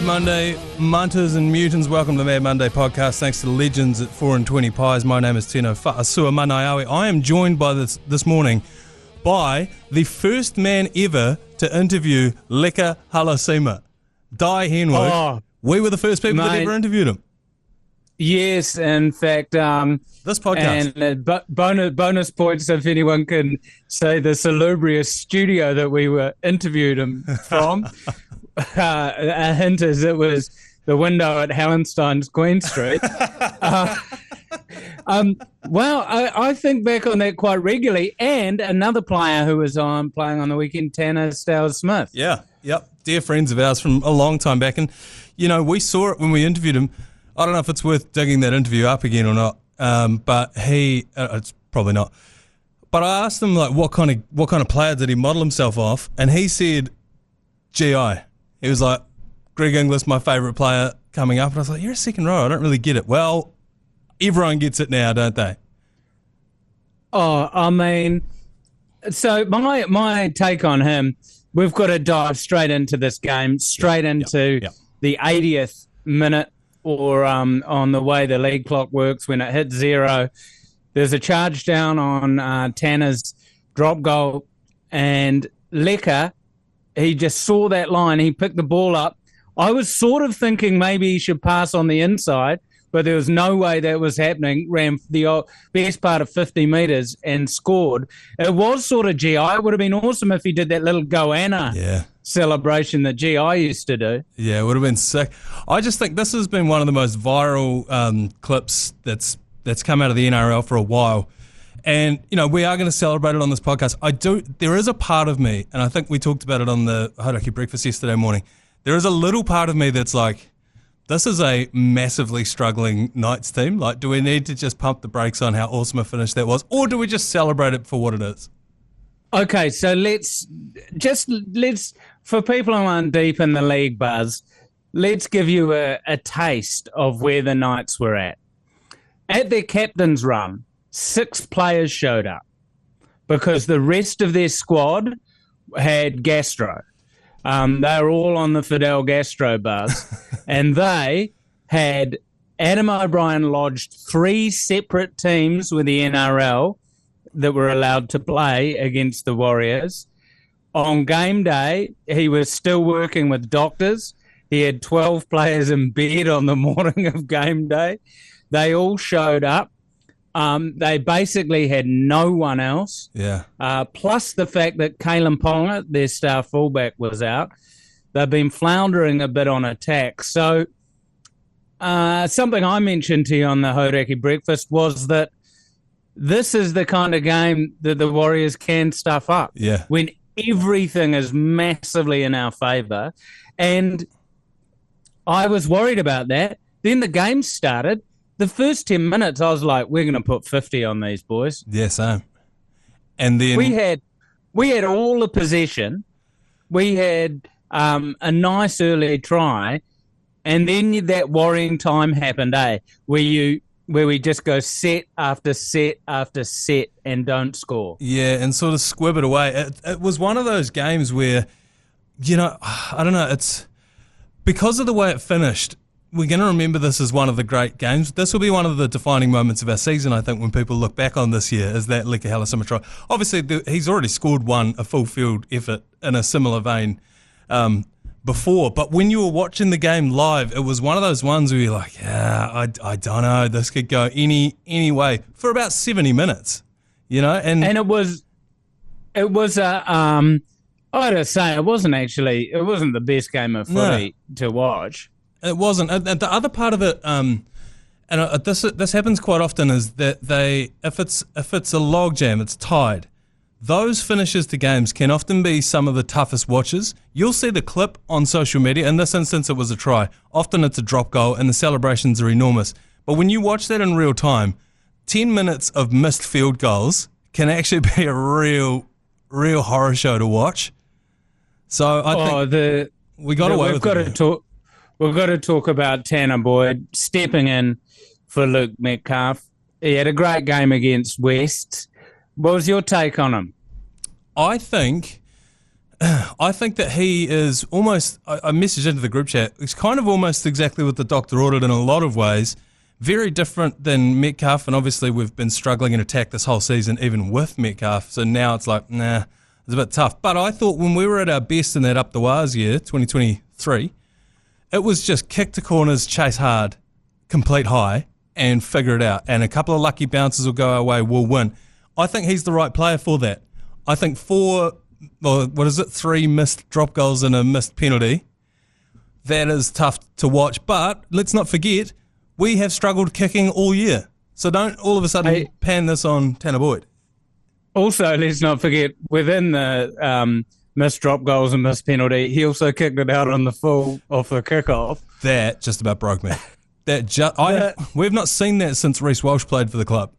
Monday, Munters and Mutants. Welcome to the Mad Monday podcast. Thanks to the legends at 4 and 20 Pies. My name is Tino Fa'asua Manaiawi. I am joined by this morning by the first man ever to interview Leka Halasima, Dai Henwood. Oh, we were the first people that ever interviewed him. Yes, in fact, this podcast. And bonus points if anyone can say the salubrious studio that we were interviewed him from. A hint is it was the window at Hallenstein's Queen Street. Well, I think back on that quite regularly. And another player who was playing on the weekend, Tanah Smith. Yeah, yep. Dear friends of ours from a long time back. And, you know, we saw it when we interviewed him. I don't know if it's worth digging that interview up again or not, but it's probably not. But I asked him, like, what kind of player did he model himself off? And he said, GI. He was like, Greg Inglis, my favourite player coming up. And I was like, you're a second row. I don't really get it. Well, everyone gets it now, don't they? Oh, I mean, so my take on him, we've got to dive straight into this game, straight into the 80th minute, or on the way the league clock works, when it hits 0, there's a charge down on Tanner's drop goal, and Leka, he just saw that line. He picked the ball up. I was sort of thinking maybe he should pass on the inside, but there was no way that was happening. Ran the best part of 50 metres and scored. It was sort of GI. It would have been awesome if he did that little goanna celebration that GI used to do. Yeah, it would have been sick. I just think this has been one of the most viral clips that's come out of the NRL for a while. And, you know, we are going to celebrate it on this podcast. There is a part of me, and I think we talked about it on the Hauraki breakfast yesterday morning, there is a little part of me that's like, this is a massively struggling Knights team. Like, do we need to just pump the brakes on how awesome a finish that was, or do we just celebrate it for what it is? Okay, so let's for people who aren't deep in the league buzz, let's give you a taste of where the Knights were at. At their captain's run, 6 players showed up because the rest of their squad had gastro. They were all on the Fidel Gastro bus, and they had Adam O'Brien lodged 3 separate teams with the NRL that were allowed to play against the Warriors. On game day, he was still working with doctors. He had 12 players in bed on the morning of game day. They all showed up. They basically had no one else. Yeah. Plus the fact that Kalen Ponga, their star fullback, was out. They've been floundering a bit on attack. So something I mentioned to you on the Hauraki breakfast was that this is the kind of game that the Warriors can stuff up. Yeah. When everything is massively in our favour. And I was worried about that. Then the game started. The first 10 minutes, I was like, we're going to put 50 on these boys. Yeah, same. And then we had all the possession. We had a nice early try, and then that worrying time happened, where we just go set after set after set and don't score. Yeah, and sort of squib it away. It was one of those games where, you know, I don't know, it's because of the way it finished. We're going to remember this as one of the great games. This will be one of the defining moments of our season, I think, when people look back on this year, is that Leka Halasima Try. Obviously, he's already scored a full field effort in a similar vein before. But when you were watching the game live, it was one of those ones where you're like, yeah, I don't know, this could go any way for about 70 minutes, you know? And it was I got to say, it wasn't the best game of footy to watch. It wasn't. And the other part of it, and this happens quite often, is that if it's a logjam, it's tied. Those finishes to games can often be some of the toughest watches. You'll see the clip on social media. In this instance, it was a try. Often it's a drop goal, and the celebrations are enormous. But when you watch that in real time, 10 minutes of missed field goals can actually be a real horror show to watch. So I think we got away with it. We've got to talk about Tanah Boyd stepping in for Luke Metcalf. He had a great game against West. What was your take on him? I think I think that he is almost, I messaged into the group chat, it's kind of almost exactly what the doctor ordered in a lot of ways. Very different than Metcalf, and obviously we've been struggling in attack this whole season, even with Metcalf, so now it's like, nah, it's a bit tough. But I thought when we were at our best in that up the wires year, 2023, it was just kick to corners, chase hard, complete high, and figure it out. And a couple of lucky bounces will go our way, we'll win. I think he's the right player for that. I think 3 missed drop goals and a missed penalty. That is tough to watch. But let's not forget, we have struggled kicking all year. So don't all of a sudden pan this on Tanah Boyd. Also, let's not forget, within the missed drop goals and missed penalty, he also kicked it out on the full off the kickoff. That just about broke me. We've not seen that since Reece Walsh played for the club.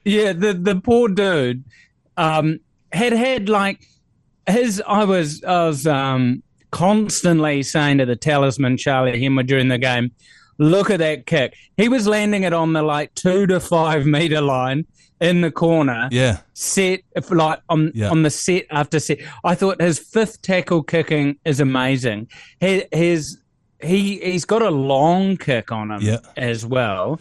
Yeah, the poor dude had like his. I was constantly saying to the talisman Dai Henwood during the game, look at that kick. He was landing it on the 2 to 5 meter line in the corner. Yeah, set on the set after set. I thought his fifth tackle kicking is amazing. He's got a long kick on him as well.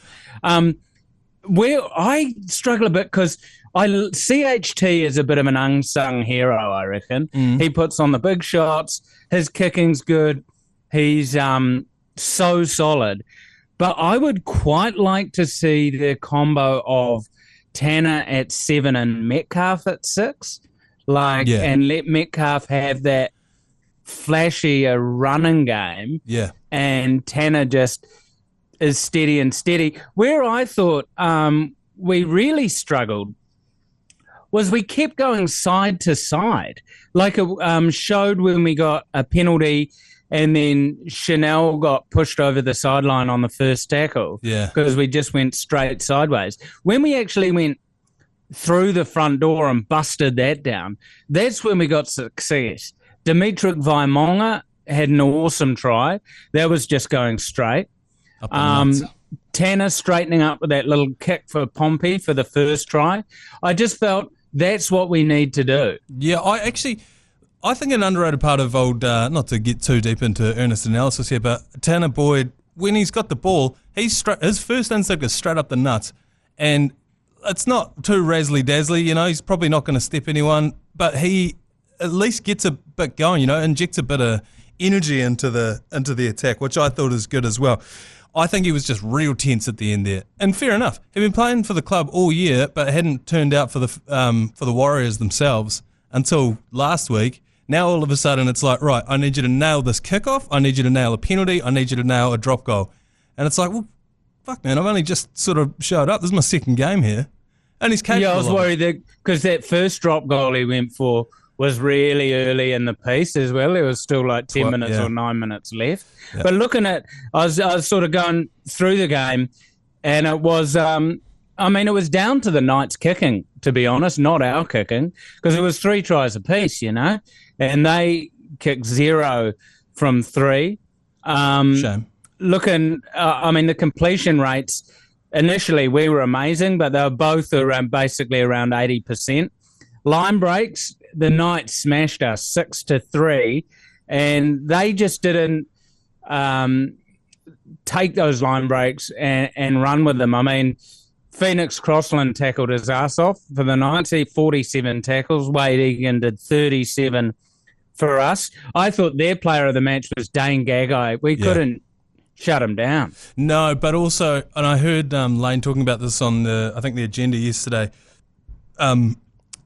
Where I struggle a bit because CHT is a bit of an unsung hero, I reckon. He puts on the big shots. His kicking's good. He's so solid. But I would quite like to see the combo of Tanner at 7 and Metcalf at 6. And let Metcalf have that flashier running game. Yeah. And Tanner just is steady and steady. Where I thought we really struggled was we kept going side to side. Like it showed when we got a penalty and then Chanel got pushed over the sideline on the first tackle because we just went straight sideways. When we actually went through the front door and busted that down, that's when we got success. Dimitri Vaimonga had an awesome try. That was just going straight. Tanner straightening up with that little kick for Pompey for the first try. I just felt that's what we need to do. Yeah, I think an underrated part of old, not to get too deep into earnest analysis here, but Tanah Boyd, when he's got the ball, his first instinct is straight up the nuts. And it's not too razzly-dazzly, he's probably not going to step anyone, but he at least gets a bit going, injects a bit of energy into the attack, which I thought is good as well. I think he was just real tense at the end there, and fair enough. He'd been playing for the club all year, but it hadn't turned out for the Warriors themselves until last week. Now all of a sudden it's like, right, I need you to nail this kickoff, I need you to nail a penalty, I need you to nail a drop goal, and it's like, well, fuck man, I've only just sort of showed up. This is my second game here, and he's capable. Yeah, I was worried that because that first drop goal he went for was really early in the piece as well. There was still 10 minutes or 9 minutes left. Yeah. But looking at, I was sort of going through the game, and it was, it was down to the Knights kicking, to be honest, not our kicking, because it was 3 tries apiece, and they kicked 0 from 3. Shame. Looking, the completion rates, initially we were amazing, but they were both basically around 80%. Line breaks, the Knights smashed us 6-3, and they just didn't take those line breaks and run with them. Phoenix Crossland tackled his ass off for the Knights. He 47 tackles. Wade Egan did 37 for us. I thought their player of the match was Dane Gagai. We couldn't shut him down. No, but also, and I heard Lane talking about this on the agenda yesterday,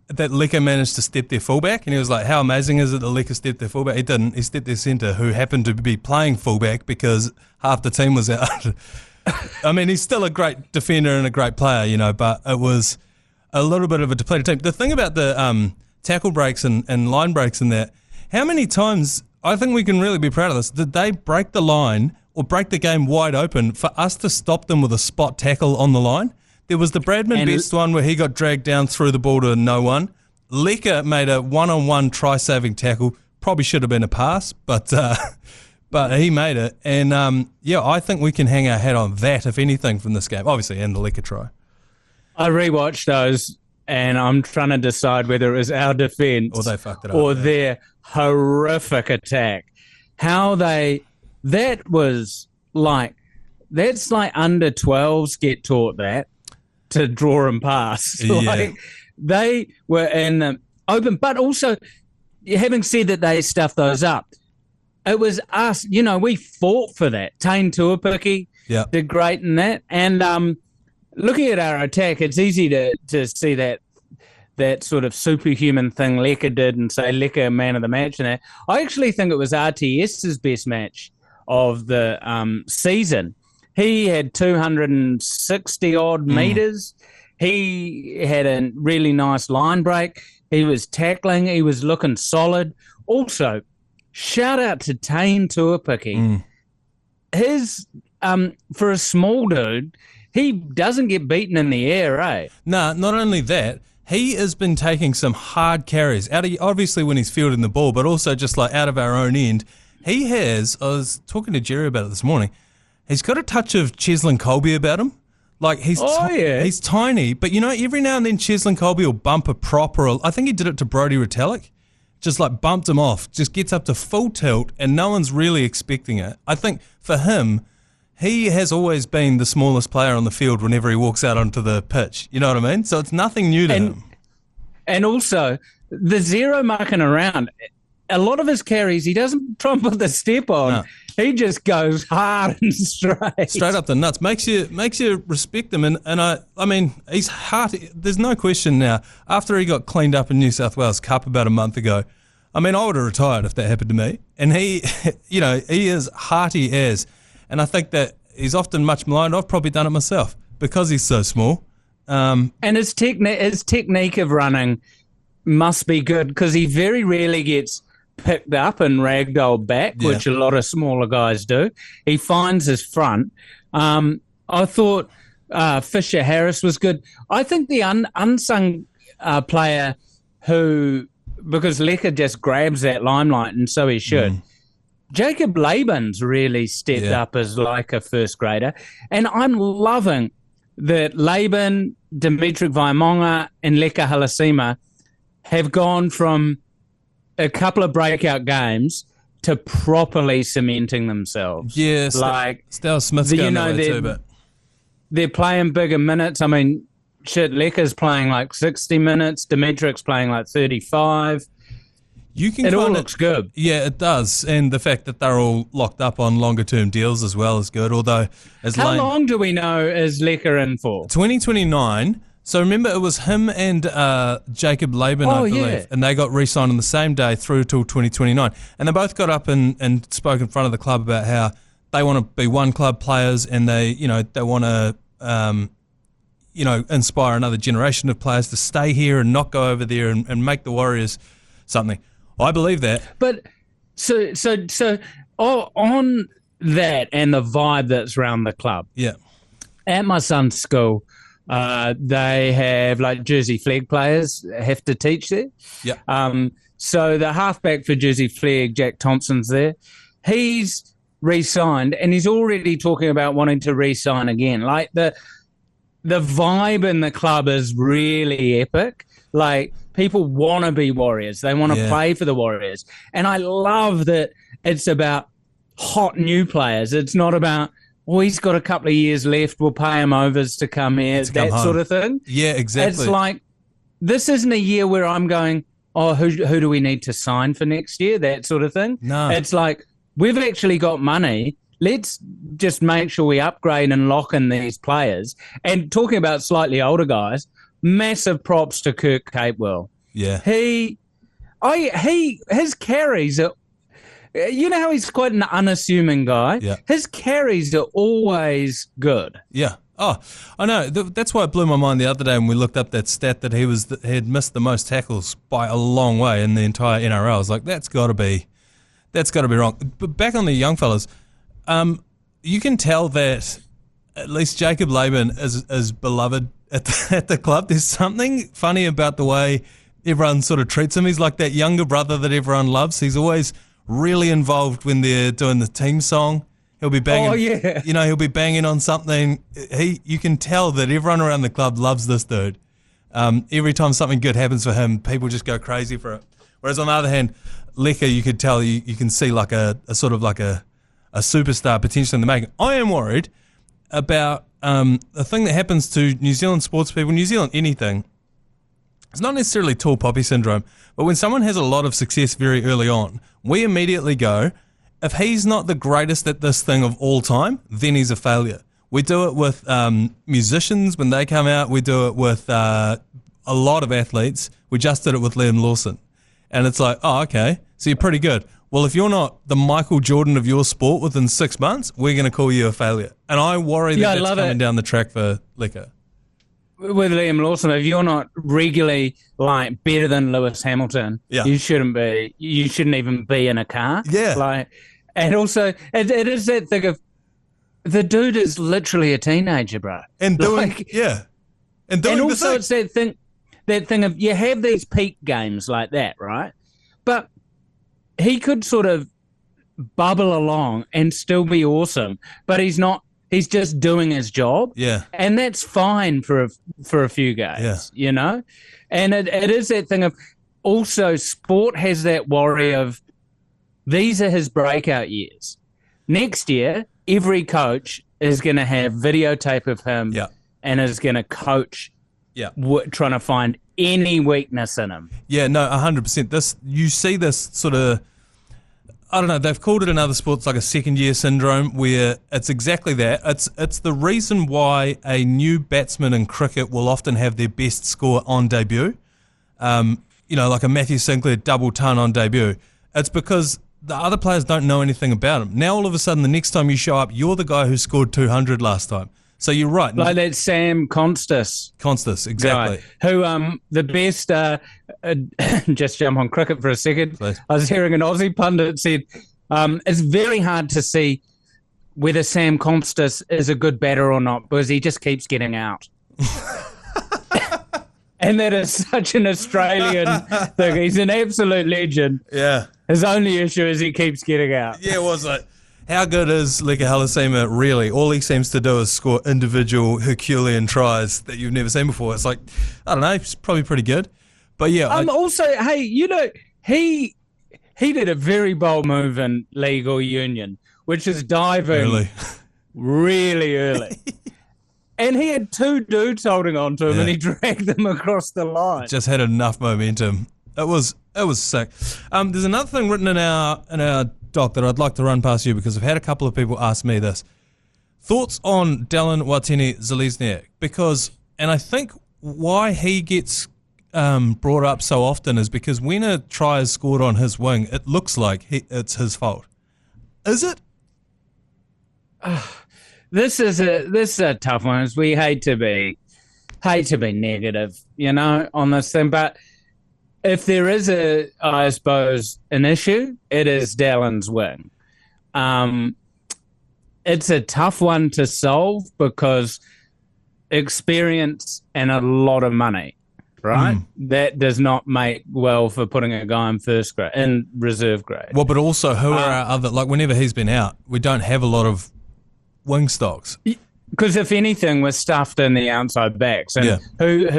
that Leka managed to step their fullback, and he was like, how amazing is it that Leka stepped their fullback? He didn't. He stepped their centre, who happened to be playing fullback because half the team was out. He's still a great defender and a great player, but it was a little bit of a depleted team. The thing about the tackle breaks and line breaks and that, how many times, I think we can really be proud of this, did they break the line or break the game wide open for us to stop them with a spot tackle on the line? There was the Bradman Best one where he got dragged down through the ball to no one. Leka made a one-on-one try-saving tackle. Probably should have been a pass, but he made it. And, I think we can hang our hat on that, if anything, from this game. Obviously, and the Leka try. I rewatched those and I'm trying to decide whether it was our defense Or they fucked it up, or yeah. their horrific attack. That's like under 12s get taught that to draw and pass. Yeah. Like they were in the open, but also having said that they stuffed those up, it was us, we fought for that. Tane Tuapiki did great in that. And looking at our attack, it's easy to see that sort of superhuman thing Leka did and say Leka man of the match and that. I actually think it was RTS's best match of the season. He had 260 odd meters. He had a really nice line break. He was tackling. He was looking solid. Also, shout out to Tane Tuapiki. His for a small dude, he doesn't get beaten in the air, eh? No, not only that, he has been taking some hard carries out of, obviously when he's fielding the ball, but also just like out of our own end. He has, I was talking to Jerry about it this morning, he's got a touch of Cheslin Colby about him. Like he's tiny, but every now and then Cheslin Colby will bump a prop I think he did it to Brodie Retallick, just like bumped him off, just gets up to full tilt and no one's really expecting it. I think for him, he has always been the smallest player on the field whenever he walks out onto the pitch. You know what I mean? So it's nothing new to him. And also, the zero mucking around, a lot of his carries, he doesn't try and put the step on. No. He just goes hard and straight. Straight up the nuts. Makes you respect him. And I mean, he's hearty. There's no question now. After he got cleaned up in New South Wales Cup about a month ago, I mean, I would have retired if that happened to me. And he, he is hearty as. And I think that he's often much maligned. I've probably done it myself because he's so small. And his technique of running must be good because he very rarely gets picked up and ragdolled back, which a lot of smaller guys do. He finds his front. I thought Fisher Harris was good. I think the unsung player who, because Leka just grabs that limelight, and so he should, Jacob Laban's really stepped up as like a first grader. And I'm loving that Laban, Dimitri Vaimonga, and Leka Halasima have gone from a couple of breakout games to properly cementing themselves. Yes, like Stel Smith's going that way too, but they're playing bigger minutes. I mean, Leka's playing like 60 minutes. Dimitric's playing like 35. It all looks good. Yeah, it does. And the fact that they're all locked up on longer-term deals as well is good. Although, how long do we know is Leka in for? 2029. So remember, it was him and Jacob Laban, I believe, and they got re-signed on the same day through till 2029. And they both got up and spoke in front of the club about how they want to be one club players, and they want to, inspire another generation of players to stay here and not go over there and make the Warriors something. I believe that. But so on that and the vibe that's around the club. Yeah. At my son's school, they have like Jersey Flegg players have to teach there. Yeah. So the halfback for Jersey Flegg, Jack Thompson's there. He's re-signed and he's already talking about wanting to re-sign again. Like the vibe in the club is really epic. Like people want to be Warriors. They want to play for the Warriors. And I love that it's about hot new players. It's not about, he's got a couple of years left, we'll pay him overs to come here, that sort of thing. Yeah, exactly. It's like, this isn't a year where I'm going, who do we need to sign for next year, that sort of thing. No. It's like, we've actually got money. Let's just make sure we upgrade and lock in these players. And talking about slightly older guys, massive props to Kirk Capewell. Yeah. His carries are, you know how he's quite an unassuming guy? Yeah. His carries are always good. Yeah. Oh, I know. That's why it blew my mind the other day when we looked up that stat that he had missed the most tackles by a long way in the entire NRL. I was like, that's got to be wrong. But back on the young fellas, you can tell that at least Jacob Laban is beloved at the club. There's something funny about the way everyone sort of treats him. He's like that younger brother that everyone loves. He's always really involved when they're doing the team song. He'll be banging. Oh, yeah. He'll be banging on something. You can tell that everyone around the club loves this dude. Every time something good happens for him, people just go crazy for it. Whereas on the other hand, Leka, you could tell, you can see like a sort of like a superstar potentially in the making. I am worried about the thing that happens to New Zealand sports people, New Zealand anything. It's not necessarily tall poppy syndrome, but when someone has a lot of success very early on, we immediately go, if he's not the greatest at this thing of all time, then he's a failure. We do it with musicians when they come out. We do it with a lot of athletes. We just did it with Liam Lawson. And it's like, oh, okay, so you're pretty good. Well, if you're not the Michael Jordan of your sport within 6 months, we're going to call you a failure. And I worry that that's coming down the track for Leka. With Liam Lawson, if you're not regularly like better than Lewis Hamilton, you shouldn't be. You shouldn't even be in a car. Yeah. Like, and also, it is that thing of the dude is literally a teenager, bro. And doing, and also it's that thing of you have these peak games like that, right? But he could sort of bubble along and still be awesome, but he's not. He's just doing his job. Yeah. And that's fine for a few guys, you know? And it is that thing of also sport has that worry of these are his breakout years. Next year, every coach is going to have videotape of him and is going to coach trying to find any weakness in him. Yeah, no, 100%. You see this sort of, I don't know, they've called it in other sports like a second-year syndrome where it's exactly that. It's the reason why a new batsman in cricket will often have their best score on debut. Like a Matthew Sinclair double ton on debut. It's because the other players don't know anything about him. Now all of a sudden the next time you show up, you're the guy who scored 200 last time. So you're right. Like that Sam Constas, exactly. Guy, who the best, just jump on cricket for a second. Please. I was hearing an Aussie pundit said, it's very hard to see whether Sam Constas is a good batter or not because he just keeps getting out. And that is such an Australian thing. He's an absolute legend. Yeah. His only issue is he keeps getting out. Yeah, it was like, how good is Leka Halasima really? All he seems to do is score individual Herculean tries that you've never seen before. It's like, I don't know, he's probably pretty good. But yeah. Also, hey, he did a very bold move in league or union, which is diving really early. And he had two dudes holding on to him and he dragged them across the line. Just had enough momentum. It was sick. There's another thing written in our doc that I'd like to run past you because I've had a couple of people ask me this. Thoughts on Dallin Watene-Zelezniak? Because, and I think why he gets brought up so often is because when a try is scored on his wing, it looks like it's his fault. Is it? This is a tough one. We hate to be negative, on this thing, but if there is I suppose, an issue, it is Dallin's wing. It's a tough one to solve because experience and a lot of money, right? That does not make well for putting a guy in first grade, in reserve grade. Well, but also who are our other, like whenever he's been out, we don't have a lot of wing stocks. Because if anything, we're stuffed in the outside backs. And who's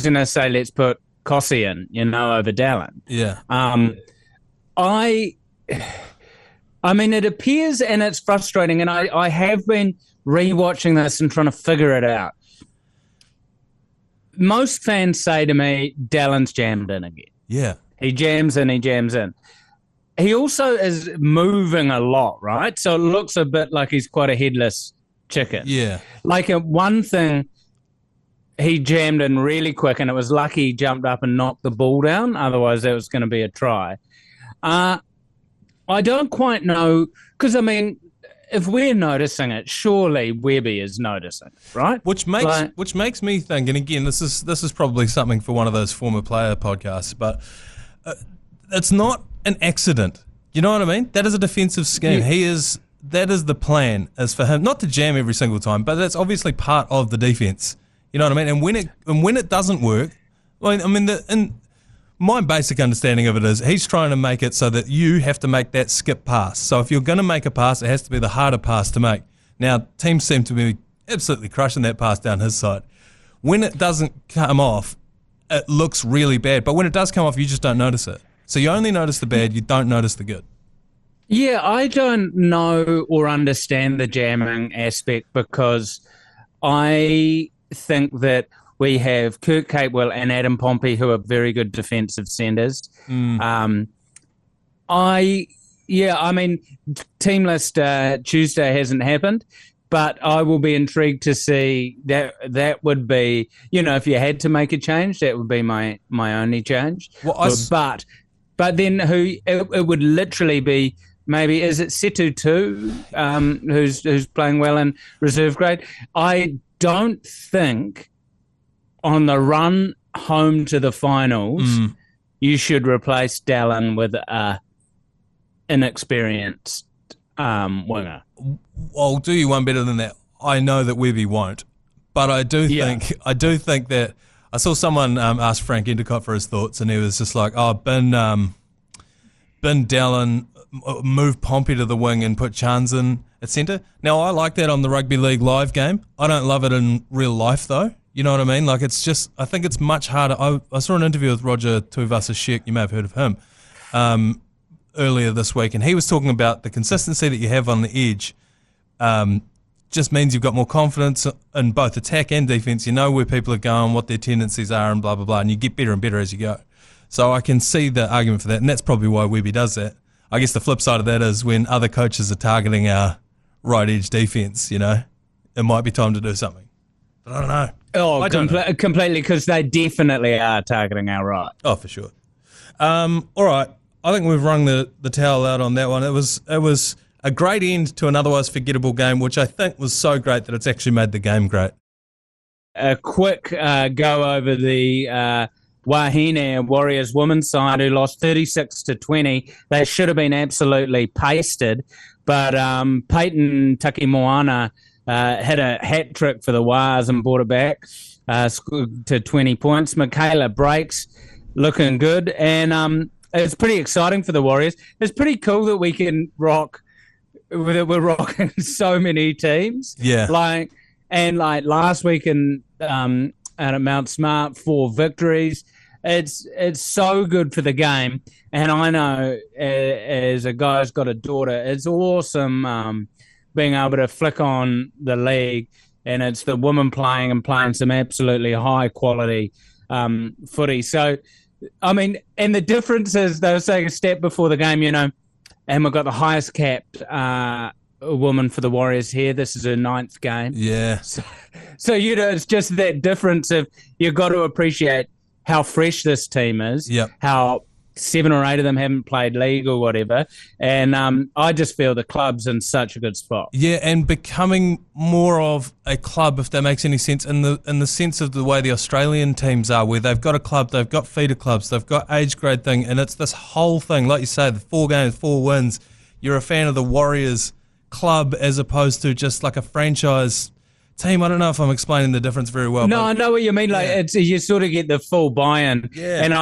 going to say, let's put Kossi in, over Dallin? Yeah. I mean, it appears, and it's frustrating, and I have been rewatching this and trying to figure it out. Most fans say to me, Dallin's jammed in again. Yeah. He jams in. He also is moving a lot, right? So it looks a bit like he's quite a headless chicken. Yeah. Like one thing, he jammed in really quick, and it was lucky he jumped up and knocked the ball down. Otherwise, that was going to be a try. I don't quite know, because, I mean, if we're noticing it, surely Webby is noticing, right? Which makes me think, and again, this is probably something for one of those former player podcasts, but it's not an accident. You know what I mean? That is a defensive scheme. Yeah. That is the plan, is for him not to jam every single time, but that's obviously part of the defense. You know what I mean? And when it doesn't work, I mean, my basic understanding of it is he's trying to make it so that you have to make that skip pass. So if you're going to make a pass, it has to be the harder pass to make. Now, teams seem to be absolutely crushing that pass down his side. when it doesn't come off, it looks really bad. But when it does come off, you just don't notice it. So you only notice the bad, you don't notice the good. Yeah, I don't know or understand the jamming aspect because I think that we have Kurt Capewell and Adam Pompey who are very good defensive centres. Team list Tuesday hasn't happened, but I will be intrigued to see that. That would be, if you had to make a change, that would be my only change. Well, but then it would literally be, maybe, is it Setu too, who's playing well in reserve grade? I don't think on the run home to the finals you should replace Dallin with a inexperienced winger. I'll do you one better than that. I know that Webby won't, but I do think that I saw someone ask Frank Endicott for his thoughts, and he was just like, bin Dallin, move Pompey to the wing and put Chance in at centre. Now, I like that on the Rugby League live game. I don't love it in real life, though. You know what I mean? Like, it's just, I think it's much harder. I saw an interview with Roger Tuivasa-Sheck, you may have heard of him, earlier this week, and he was talking about the consistency that you have on the edge just means you've got more confidence in both attack and defence. You know where people are going, what their tendencies are, and blah, blah, blah, and you get better and better as you go. So I can see the argument for that, and that's probably why Webby does that. I guess the flip side of that is when other coaches are targeting our right edge defence, it might be time to do something. But I don't know. Oh, completely, because they definitely are targeting our right. Oh, for sure. All right. I think we've wrung the towel out on that one. It was a great end to an otherwise forgettable game, which I think was so great that it's actually made the game great. A quick go over the Wahine Warriors women's side, who lost 36-20. They should have been absolutely pasted, but Peyton Takimoana hit a hat trick for the Wars and brought it back to 20 points. Michaela breaks, looking good, and it's pretty exciting for the Warriors. It's pretty cool that we can rock. We're rocking so many teams. Yeah. Like last week at Mount Smart, 4 victories. It's so good for the game. And I know as a guy who's got a daughter, it's awesome being able to flick on the league, and it's the women playing some absolutely high quality footy. So, I mean, and the difference is they were saying a step before the game, and we've got the highest capped woman for the Warriors here. This is her 9th game. Yeah. So it's just that difference of you've got to appreciate how fresh this team is, how 7 or 8 of them haven't played league or whatever. And I just feel the club's in such a good spot. Yeah, and becoming more of a club, if that makes any sense, in the sense of the way the Australian teams are, where they've got a club, they've got feeder clubs, they've got age grade thing, and it's this whole thing. Like you say, the 4 games, 4 wins. You're a fan of the Warriors club as opposed to just like a franchise team. I don't know if I'm explaining the difference very well. No, I know what you mean. Like it's you sort of get the full buy-in. Yeah. And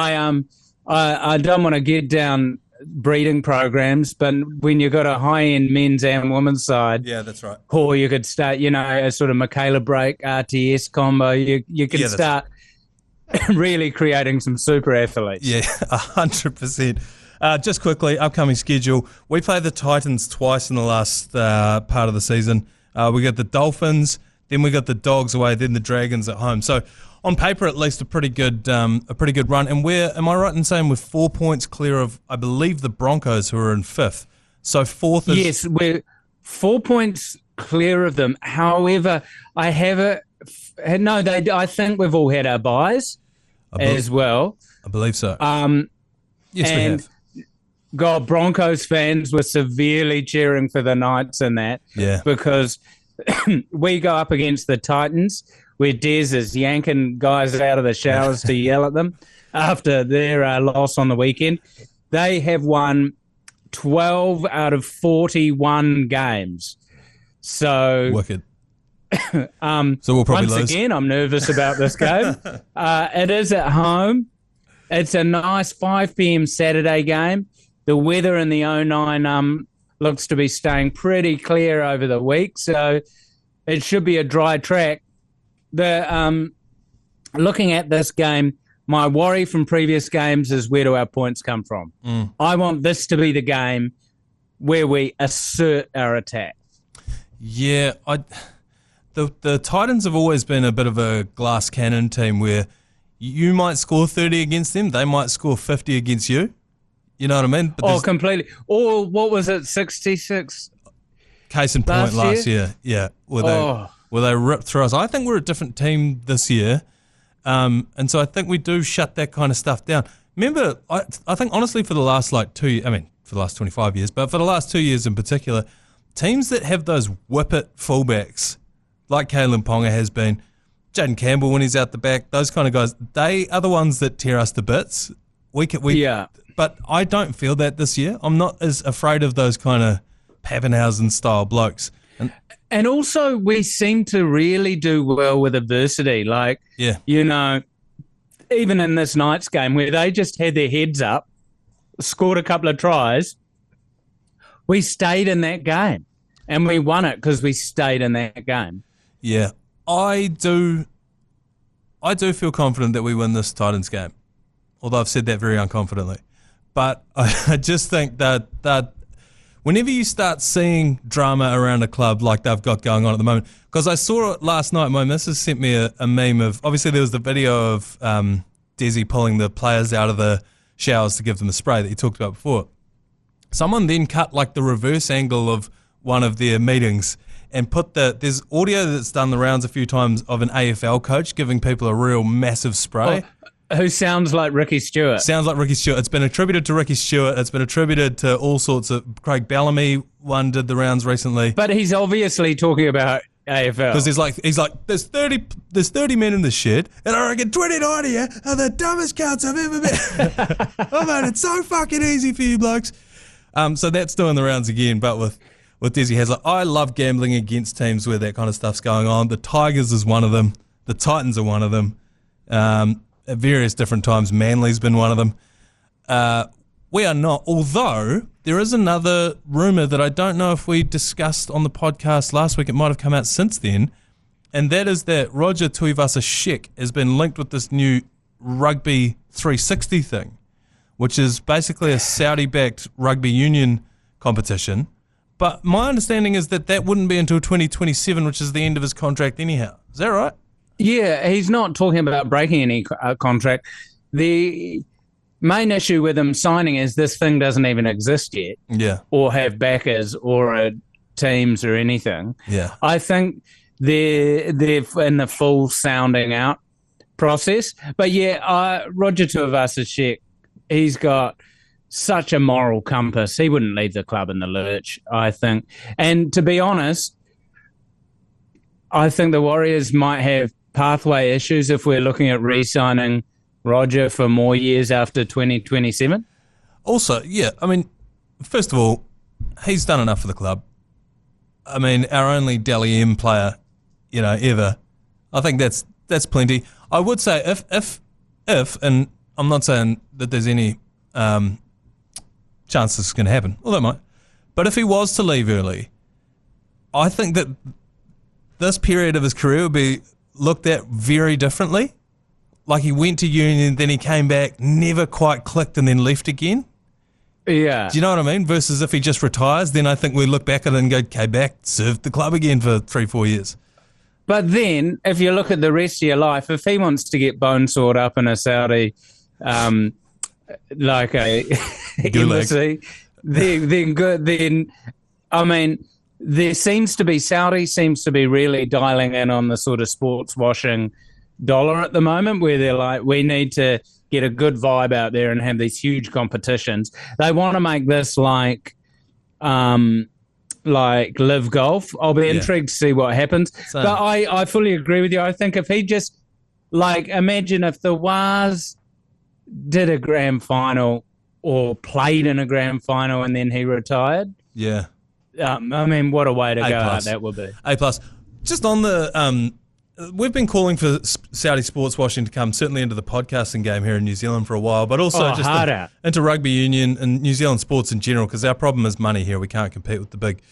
I don't want to get down breeding programs, but when you've got a high-end men's and women's side, yeah, that's right. Or you could start, a sort of Michaela Break RTS combo. You can start really creating some super athletes. Yeah, 100%. Just quickly, upcoming schedule. We play the Titans twice in the last part of the season. We got the Dolphins, then we got the Dogs away, then the Dragons at home. So on paper, at least a pretty good run. And am I right in saying we're 4 points clear of, I believe, the Broncos, who are in 5th. So 4th is... Yes, we're 4 points clear of them. However, I think we've all had our buys as well. I believe so. Yes, we have. God, Broncos fans were severely cheering for the Knights in that. Yeah. Because we go up against the Titans, where Des is yanking guys out of the showers to yell at them after their loss on the weekend. They have won 12 out of 41 games. So, wicked. So we'll probably lose. Once again, I'm nervous about this game. It is at home. It's a nice 5 p.m. Saturday game. The weather in the 09 looks to be staying pretty clear over the week, so it should be a dry track. The looking at this game, my worry from previous games is where do our points come from? I want this to be the game where we assert our attack. Yeah, the Titans have always been a bit of a glass cannon team where you might score 30 against them, they might score 50 against you. You know what I mean? But completely. Or what was it, 66? Case in point last year. Yeah, where they ripped through us. I think we're a different team this year. And so I think we do shut that kind of stuff down. Remember, I think honestly for the last for the last 25 years, but for the last 2 years in particular, teams that have those whippet fullbacks, like Kalen Ponga has been, Jaden Campbell when he's out the back, those kind of guys, they are the ones that tear us to bits. But I don't feel that this year. I'm not as afraid of those kind of Pappenhausen style blokes. And also, we seem to really do well with adversity. Like, even in this night's game where they just had their heads up, scored a couple of tries, we stayed in that game. And we won it because we stayed in that game. Yeah, I do feel confident that we win this Titans game, although I've said that very unconfidently. But I just think that whenever you start seeing drama around a club like they've got going on at the moment, because I saw it last night, my missus sent me a meme of, obviously there was the video of Desi pulling the players out of the showers to give them a spray that you talked about before. Someone then cut like the reverse angle of one of their meetings and put there's audio that's done the rounds a few times of an AFL coach giving people a real massive spray. Who sounds like Ricky Stewart. Sounds like Ricky Stewart. It's been attributed to Ricky Stewart. It's been attributed to all sorts of... Craig Bellamy one did the rounds recently. But he's obviously talking about AFL. Because he's like, there's 30 men in the shed, and I reckon 29 of you are the dumbest cunts I've ever met. I made it so fucking easy for you blokes. So that's doing the rounds again, but with Desi Hasler. I love gambling against teams where that kind of stuff's going on. The Tigers is one of them. The Titans are one of them. At various different times, Manly's been one of them. We are not, although there is another rumour that I don't know if we discussed on the podcast last week. It might have come out since then, and that is that Roger Tuivasa-Sheck has been linked with this new Rugby 360 thing, which is basically a Saudi-backed rugby union competition. But my understanding is that wouldn't be until 2027, which is the end of his contract anyhow. Is that right? Yeah, he's not talking about breaking any contract. The main issue with him signing is this thing doesn't even exist yet. Yeah. Or have backers or teams or anything. Yeah. I think they're in the full sounding out process. But Roger Tuivasa-Sheck, he's got such a moral compass. He wouldn't leave the club in the lurch, I think. And to be honest, I think the Warriors might have pathway issues if we're looking at re-signing Roger for more years after 2027. Also, first of all, he's done enough for the club. I mean, our only Dally M player, ever. I think that's plenty. I would say if, and I'm not saying that there's any chance this is going to happen, although it might, but if he was to leave early, I think that this period of his career would be looked at very differently. Like he went to union, then he came back, never quite clicked, and then left again. Yeah. Do you know what I mean? Versus if he just retires, then I think we look back at it and go, okay, back, served the club again for 3-4 years. But then, if you look at the rest of your life, if he wants to get bone sawed up in a Saudi, like a embassy, then good. Then, Saudi seems to be really dialing in on the sort of sports washing dollar at the moment, where they're like, we need to get a good vibe out there and have these huge competitions. They want to make this like live golf. I'll be intrigued to see what happens. But I fully agree with you. I think if he just, imagine if the Waz did a grand final or played in a grand final and then he retired. Yeah. What a way to go out that would be. A+. Just on the, we've been calling for Saudi sports washing to come certainly into the podcasting game here in New Zealand for a while, but also into rugby union and New Zealand sports in general, because our problem is money here. We can't compete with the big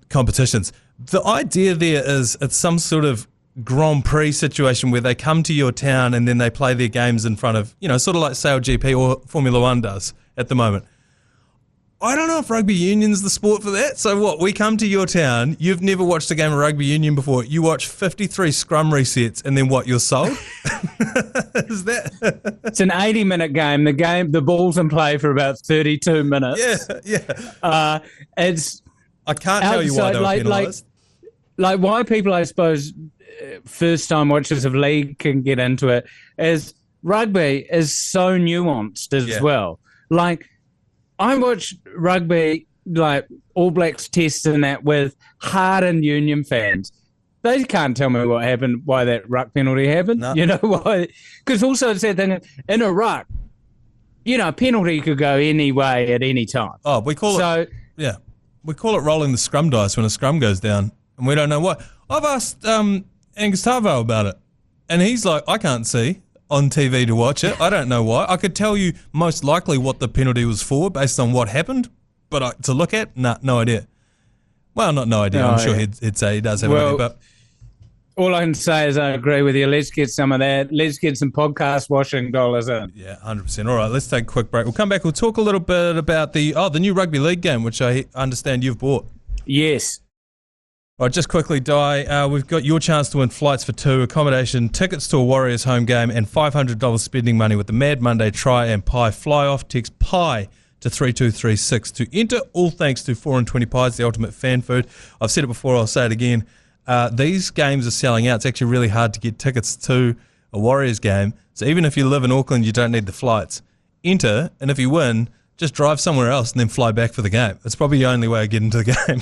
competitions. The idea there is it's some sort of Grand Prix situation where they come to your town and then they play their games in front of, sort of like Sail GP or Formula One does at the moment. I don't know if rugby union's the sport for that. So what, we come to your town, you've never watched a game of rugby union before, you watch 53 scrum resets and then what, you're sold? Is that? It's an 80-minute game. The ball's in play for about 32 minutes. Yeah. It's I can't tell you why they were penalised. Like why people, I suppose, first-time watchers of league can get into it is rugby is so nuanced as well. Like, I watch rugby, like All Blacks tests and that with hardened union fans. They can't tell me what happened, why that ruck penalty happened. No. You know why? Because also it's that thing, in a ruck, a penalty could go any way at any time. Oh, we call it rolling the scrum dice when a scrum goes down, and we don't know why. I've asked Angus Tarvale about it, and he's like, I can't see on TV to watch it. I don't know why. I could tell you most likely what the penalty was for based on what happened, but to look at, no idea. Well, not no idea. I'm sure he'd say he does have an idea, but all I can say is I agree with you. Let's get some of that. Let's get some podcast washing dollars in. Yeah, 100%. All right, let's take a quick break. We'll come back. We'll talk a little bit about the new Rugby League game, which I understand you've bought. Yes. All right, just quickly, Dai, we've got your chance to win flights for two, accommodation, tickets to a Warriors home game, and $500 spending money with the Mad Monday Try and Pie fly-off. Text PIE to 3236 to enter, all thanks to 4 and 20 Pies, the ultimate fan food. I've said it before, I'll say it again. These games are selling out. It's actually really hard to get tickets to a Warriors game. So even if you live in Auckland, you don't need the flights. Enter, and if you win, just drive somewhere else and then fly back for the game. It's probably the only way of getting to the game.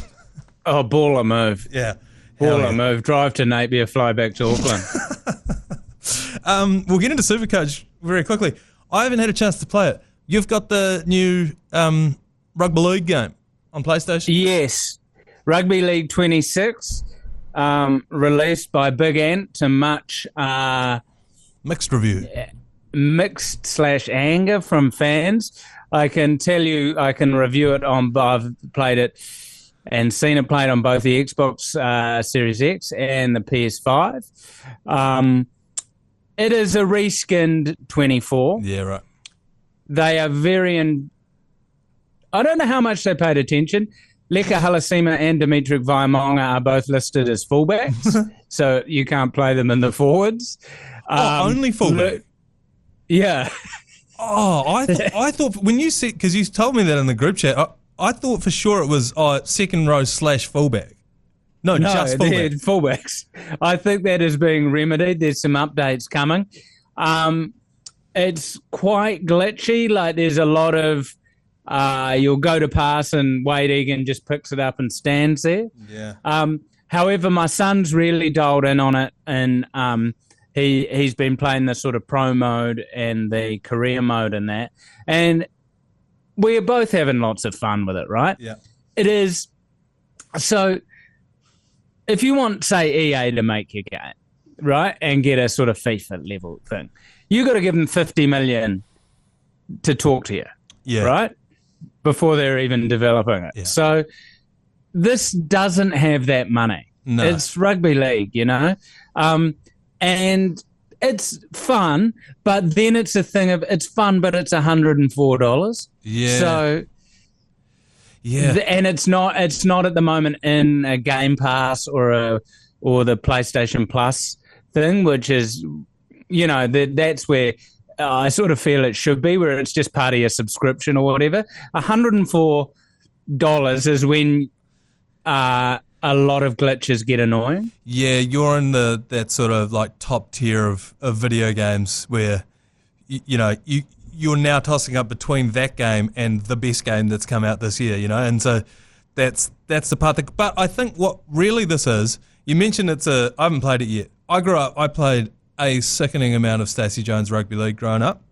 Oh, baller move. Yeah. Baller move. Drive to Napier, fly back to Auckland. We'll get into SuperCoach very quickly. I haven't had a chance to play it. You've got the new Rugby League game on PlayStation? Yes. Rugby League 26, released by Big Ant to much mixed review. Mixed/anger from fans. I can tell you, I can review it I've played it and seen it played on both the Xbox Series X and the PS5. It is a reskinned 24. Yeah, right. They are I don't know how much they paid attention. Leka Halasima and Dimitri Vaimonga are both listed as fullbacks, so you can't play them in the forwards. Only fullback? Yeah. Oh, I thought when you said, because you told me that in the group chat, I thought for sure it was second row / fullback. No, just fullback. Fullbacks. I think that is being remedied. There's some updates coming. It's quite glitchy. Like there's a lot of you'll go to pass and Wade Egan just picks it up and stands there. Yeah. However, my son's really dialed in on it, and he's been playing the sort of pro mode and the career mode and that, and we're both having lots of fun with it, right? Yeah. It is. So if you want, say, EA to make your game, right, and get a sort of FIFA level thing, you got to give them $50 million to talk to you, right, before they're even developing it. Yeah. So this doesn't have that money. No. It's rugby league, and it's fun, but then it's a thing of it's fun, but it's $104. Yeah. So and it's not at the moment in a Game Pass or the PlayStation Plus thing, which is, that's where I sort of feel it should be, where it's just part of your subscription or whatever. $104 is when a lot of glitches get annoying. Yeah, you're in that sort of like top tier of video games where you're now tossing up between that game and the best game that's come out this year, and so that's the part that. But I think what really this is, you mentioned I haven't played it yet. I grew up, I played a sickening amount of Stacey Jones Rugby League growing up.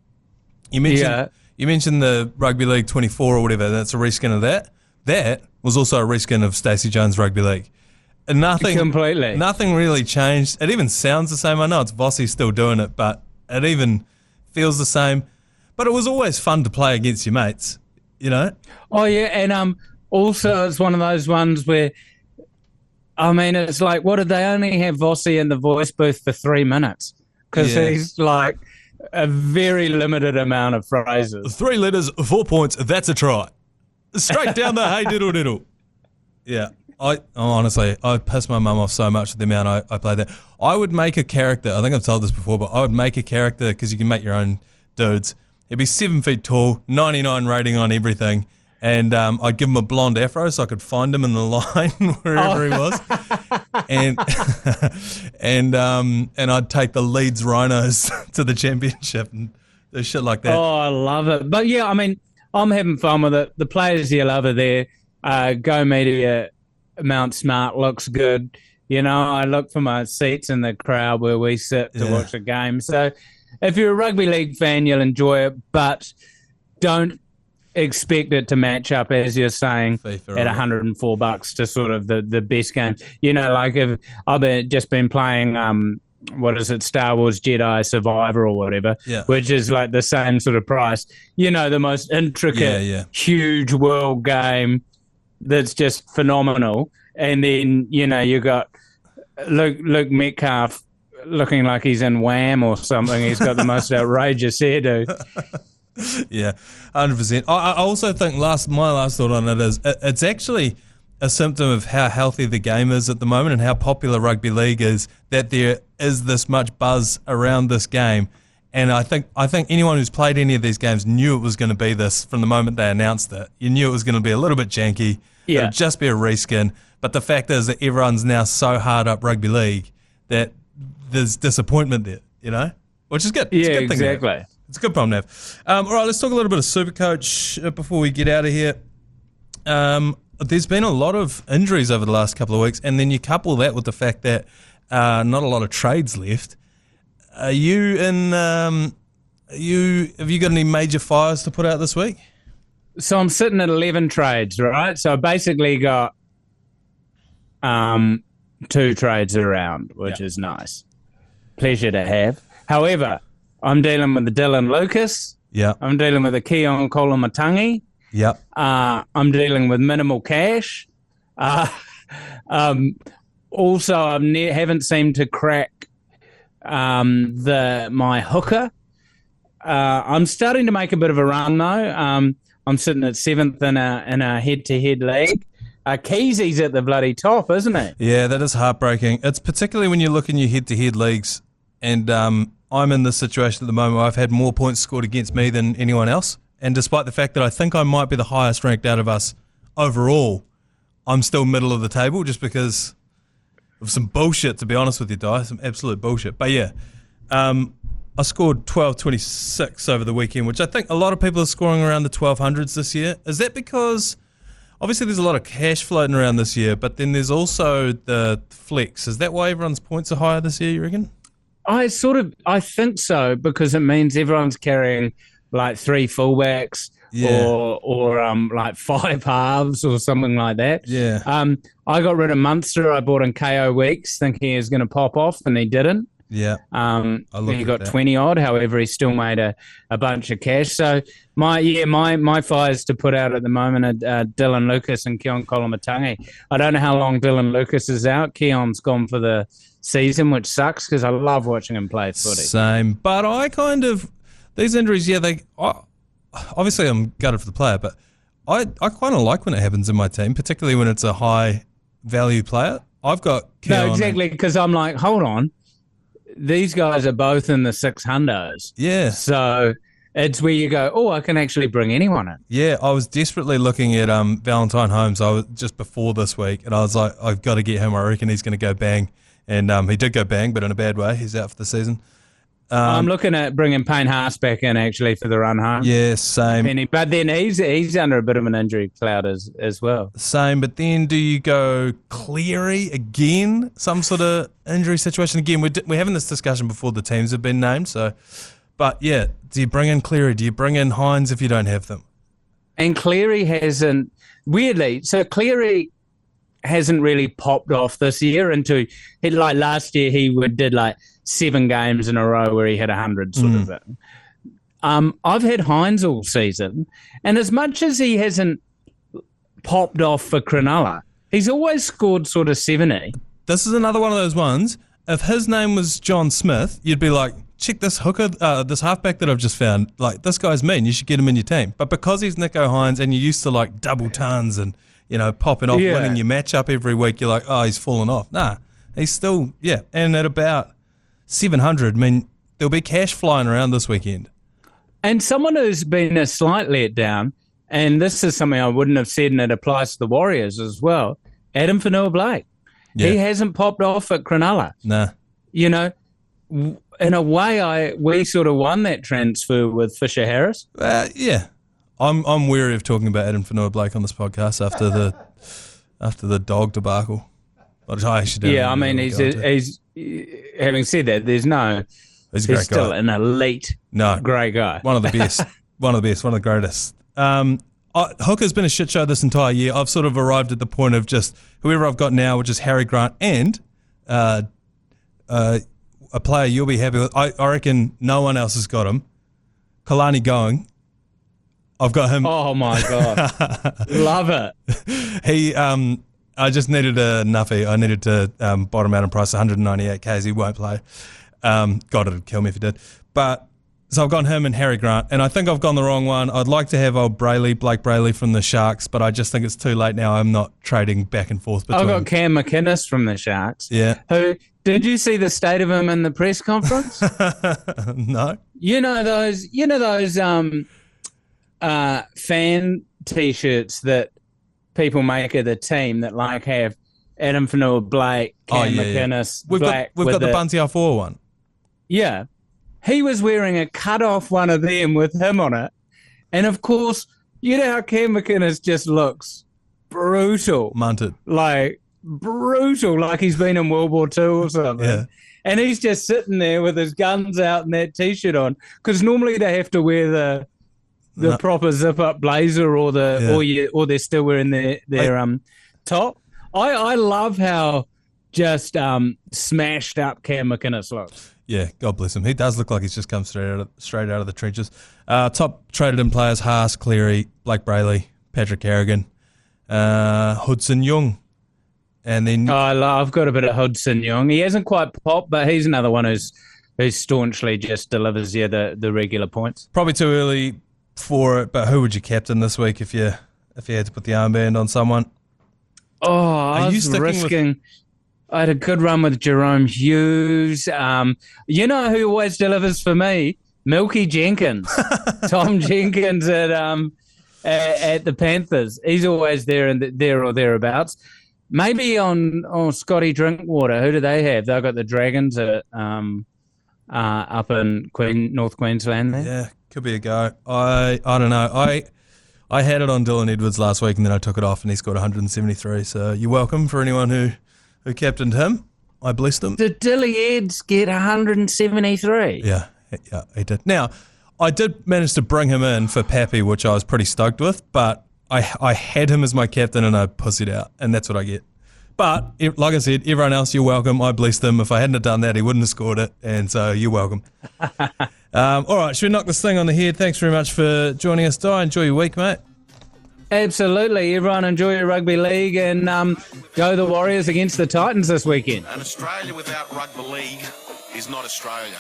You mentioned the Rugby League 24 or whatever. That's a reskin of that. That was also a reskin of Stacey Jones Rugby League. And nothing really changed. It even sounds the same. I know it's Vossi still doing it, but it even feels the same. But it was always fun to play against your mates, Oh, yeah, and also it's one of those ones where I mean, it's like, what did they only have Vossi in the voice booth for 3 minutes? Because he's like a very limited amount of phrases. 3 letters, 4 points, that's a try. Straight down the hey diddle diddle. Yeah. Honestly, I pissed my mum off so much with the amount I played that. I would make a character, I think I've told this before, but I would make a character, because you can make your own dudes. He'd be 7 feet tall, 99 rating on everything, and I'd give him a blonde afro so I could find him in the line wherever he was. And I'd take the Leeds Rhinos to the championship and do shit like that. Oh, I love it. But yeah, I mean, I'm having fun with it. The players you love are there. Go Media Mount Smart looks good. You know, I look for my seats in the crowd where we sit to watch the game. So if you're a rugby league fan, you'll enjoy it, but don't expect it to match up, as you're saying, FIFA, at $104 to sort of the best game. You know, like if I've just been playing, what is it, Star Wars Jedi Survivor or whatever, which is like the same sort of price. You know, the most intricate, huge world game that's just phenomenal. And then, you know, you got Luke Metcalf looking like he's in Wham or something. He's got the most outrageous hairdo. Yeah, 100%. I also think my last thought on it is it's actually a symptom of how healthy the game is at the moment and how popular rugby league is, that there is this much buzz around this game. And I think anyone who's played any of these games knew it was going to be this from the moment they announced it. You knew it was going to be a little bit janky. Yeah. It would just be a reskin. But the fact is that everyone's now so hard up rugby league that there's disappointment there, you know, which is good. It's a good thing exactly. It's a good problem to have. All right, let's talk a little bit of SuperCoach before we get out of here. There's been a lot of injuries over the last couple of weeks, and then you couple that with the fact that not a lot of trades left. Are you in? Have you got any major fires to put out this week? So I'm sitting at 11 trades, right? So I basically got 2 trades around, which is nice. Pleasure to have. However, I'm dealing with the Dylan Lucas. Yeah. I'm dealing with the Keon Kolamatangi. Yeah. I'm dealing with minimal cash. Also, I haven't seemed to crack my hooker. I'm starting to make a bit of a run though. I'm sitting at 7th in a head-to-head league. Keezy's at the bloody top, isn't it? Yeah, that is heartbreaking. It's particularly when you look in your head-to-head leagues, and I'm in this situation at the moment where I've had more points scored against me than anyone else. And despite the fact that I think I might be the highest ranked out of us overall, I'm still middle of the table just because of some bullshit, to be honest with you, Dai. Some absolute bullshit. But yeah, I scored 1226 over the weekend, which I think a lot of people are scoring around the 1200s this year. Is that because obviously there's a lot of cash floating around this year, but then there's also the flex? Is that why everyone's points are higher this year, you reckon? I think so, because it means everyone's carrying like 3 fullbacks or like 5 halves or something like that. Yeah. I got rid of Munster. I bought in KO Weeks thinking he was going to pop off, and he didn't. Yeah. He got 20 odd. However, he still made a bunch of cash. So my fires to put out at the moment are Dylan Lucas and Keon Kolamatangi. I don't know how long Dylan Lucas is out. Keon's gone for the season, which sucks because I love watching him play footy. Same, but I kind of these injuries. Yeah, obviously I'm gutted for the player, but I kind of like when it happens in my team, particularly when it's a high value player. I've got Keon. No, exactly, because I'm like, hold on. These guys are both in the 600s. Yeah. So it's where you go, oh, I can actually bring anyone in. Yeah, I was desperately looking at Valentine Holmes. I was just before this week, and I was like, I've got to get him. I reckon he's going to go bang. And he did go bang, but in a bad way. He's out for the season. I'm looking at bringing Payne Haas back in, actually, for the run home. Yeah, same. But then he's under a bit of an injury cloud as well. Same, but then do you go Cleary again? Some sort of injury situation again? We're having this discussion before the teams have been named. So, but yeah, do you bring in Cleary? Do you bring in Hines if you don't have them? And Cleary hasn't, weirdly, so Cleary hasn't really popped off this year like last year he did like 7 games in a row where he had 100 sort of thing. I've had Hines all season, and as much as he hasn't popped off for Cronulla, He's always scored sort of 70. This is another one of those ones. If his name was John Smith, you'd be like, check this hooker, this halfback that I've just found. Like, this guy's mean. You should get him in your team. But because he's Nico Hines and you're used to like double tons and, popping off, winning your matchup every week, you're like, oh, he's fallen off. Nah, he's still, And at about 700, I mean, there'll be cash flying around this weekend. And someone who's been a slight letdown, and this is something I wouldn't have said, and it applies to the Warriors as well, Adam Fanua-Blake. Yeah. He hasn't popped off at Cronulla. Nah. In a way, we sort of won that transfer with Fisher Harris. Yeah. I'm wary of talking about Adam Fanua-Blake on this podcast after the dog debacle. But I actually don't. Yeah, I mean, he's having said that, he's he's still guy. An elite, great guy. One of the best, one of the greatest. Hooker's been a shit show this entire year. I've sort of arrived at the point of just whoever I've got now, which is Harry Grant and a player you'll be happy with. I reckon no one else has got him. Kalani Going. I've got him. Oh my God. Love it. I just needed a nuffy. I needed to bottom out in price, 198Ks. He won't play. God, it'd kill me if he did. But so I've gone him and Harry Grant, and I think I've gone the wrong one. I'd like to have old Blake Brayley from the Sharks, but I just think it's too late now. I'm not trading back and forth between. I've got Cam McInnes from the Sharks. Yeah. Who did you see the state of him in the press conference? No. You know those fan T-shirts that people make of the team that like have Adam Fanua-Blake, Cam McInnes. Yeah. We've got the Bunty R4 one. Yeah. He was wearing a cut-off one of them with him on it. And, of course, you know how Cam McInnes just looks brutal. Munted. Like, brutal, like he's been in World War II or something. Yeah. And he's just sitting there with his guns out and that T-shirt on. Because normally they have to wear the proper zip-up blazer or they're still wearing their top. I love how just smashed up Cam McInnes looks. Yeah, God bless him. He does look like he's just come straight out of the trenches. Top traded in players: Haas, Cleary, Blake Brayley, Patrick Carrigan, Hudson Young, and then I've got a bit of Hudson Young. He hasn't quite popped, but he's another one who's staunchly just delivers the regular points. Probably too early for it, but who would you captain this week if you had to put the armband on someone? I was risking. I had a good run with Jerome Hughes. You know who always delivers for me? Milky Jenkins. Tom Jenkins at the Panthers. He's always there or thereabouts. Maybe on Scotty Drinkwater. Who do they have? They've got the Dragons up in North Queensland there. Yeah, could be a go. I don't know. I had it on Dylan Edwards last week and then I took it off and he scored 173. So you're welcome for anyone who captained him. I blessed him. Did Dilly Eds get 173? Yeah, he did. Now, I did manage to bring him in for Pappy, which I was pretty stoked with, but I had him as my captain and I pussied out, and that's what I get. But, like I said, everyone else, you're welcome. I blessed him. If I hadn't have done that, he wouldn't have scored it, and so you're welcome. All right, should we knock this thing on the head? Thanks very much for joining us, Dai. Enjoy your week, mate. Absolutely. Everyone enjoy your rugby league and go the Warriors against the Titans this weekend. And Australia without rugby league is not Australia.